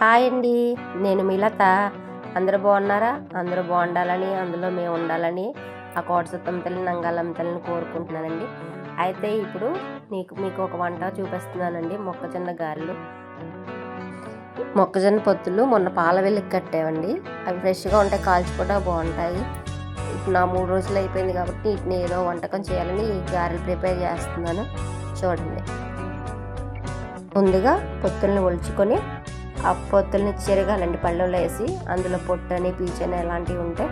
Hi అండి, నేను మీ లత. అందరూ బాగున్నారా? అందరూ బాగుండాలని, అందులో మేము ఉండాలని ఆ కోటసత్తం తల్లి నంగాలమ్మ తల్లిని కోరుకుంటున్నానండి. అయితే ఇప్పుడు మీకు ఒక వంట చూపిస్తున్నానండి. మొక్కజొన్న గారెలు. మొక్కజొన్న పొత్తులు మొన్న పాల వెల్లికి కట్టామండి. అవి ఫ్రెష్గా ఉంటాయి, కాల్చి కూడా బాగుంటాయి. ఇప్పుడు నా 3 రోజులు అయిపోయింది కాబట్టి వీటిని ఏదో వంటకం చేయాలని ఈ గారెలు ప్రిపేర్ చేస్తున్నాను. చూడండి. ముందుగా పొత్తుల్ని ఒలుచుకొని ఆ పొత్తుల్ని చెరగాలండి. పళ్ళలో వేసి అందులో పొట్టని పీచని అలాంటివి ఉంటే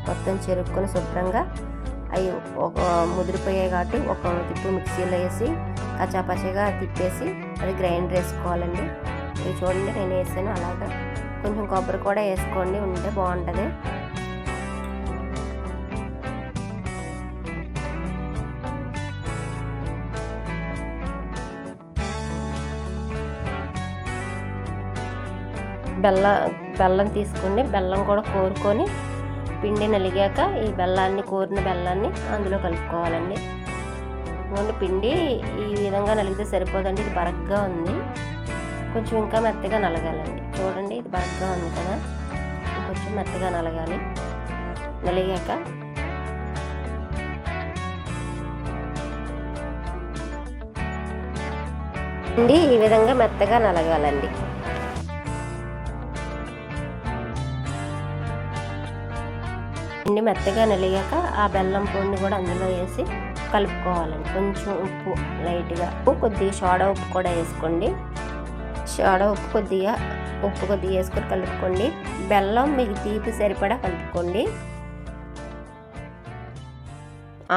మొత్తం చెరుక్కొని శుభ్రంగా అవి ఒక ముదిరిపోయాయి కాబట్టి ఒక తిప్పు మిక్సీలో వేసి కచ్చాపచ్చగా తిప్పేసి అది గ్రైండర్ వేసుకోవాలండి. ఇది చూడండి, నేను వేసాను. అలాగా కొంచెం కొబ్బరి కూడా వేసుకోండి, ఉంటే బాగుంటుంది. బెల్లం తీసుకుని బెల్లం కూడా కోరుకొని పిండి నలిగాక ఈ కోరిన బెల్లాన్ని అందులో కలుపుకోవాలండి. పిండి ఈ విధంగా నలిగితే సరిపోదండి, ఇది బరగ్గా ఉంది. కొంచెం ఇంకా మెత్తగా నలగాలండి. చూడండి, ఇది బరగ్గా ఉంది కదా, కొంచెం మెత్తగా నలగాలి. నలిగాక పిండి ఈ విధంగా మెత్తగా నలగాలండి. పిండి మెత్తగా నలిగాక ఆ బెల్లం పొడిని కూడా అందులో వేసి కలుపుకోవాలండి. కొంచెం ఉప్పు లైట్గా, కొద్దిగా సోడా ఉప్పు కూడా వేసుకోండి. సోడా ఉప్పు కొద్దిగా వేసుకొని కలుపుకోండి. బెల్లం మీకు తీపి సరిపడా కలుపుకోండి.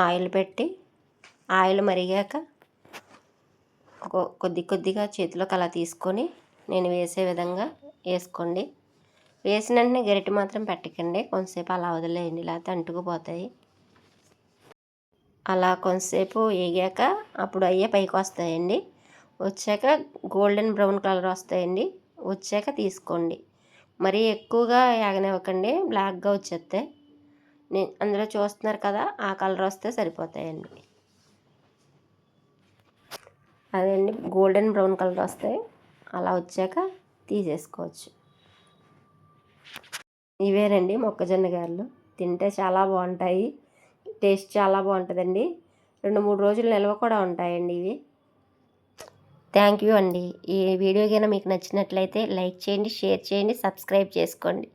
ఆయిల్ పెట్టి ఆయిల్ మరిగాక కొద్దిగా చేతిలోకి అలా తీసుకొని నేను వేసే విధంగా వేసుకోండి. వేసిన వెంటనే గరిటె మాత్రం పెట్టకండి, కొంతసేపు అలా వదిలేయండి, లేకపోతే అంటుకుపోతాయి. అలా కొంతసేపు వేగాక అప్పుడు అయ్యే పైకి వస్తాయండి. వచ్చాక గోల్డెన్ బ్రౌన్ కలర్ వస్తాయండి. వచ్చాక తీసుకోండి. మరీ ఎక్కువగా ఏగనివ్వకండి, బ్లాక్గా వచ్చేస్తాయి. అందులో చూస్తున్నారు కదా, ఆ కలర్ వస్తే సరిపోతాయండి. అదండి, గోల్డెన్ బ్రౌన్ కలర్ వస్తాయి. అలా వచ్చాక తీసేసుకోవచ్చు. ఇవేనండి మొక్కజొన్న గారెలు. తింటే చాలా బాగుంటాయి, టేస్ట్ చాలా బాగుంటుందండి. 2-3 రోజులు నిల్వ కూడా ఉంటాయండి ఇవి. థ్యాంక్ యూ అండి. ఈ వీడియో కనుక మీకు నచ్చినట్లయితే లైక్ చేయండి, షేర్ చేయండి, సబ్స్క్రైబ్ చేసుకోండి.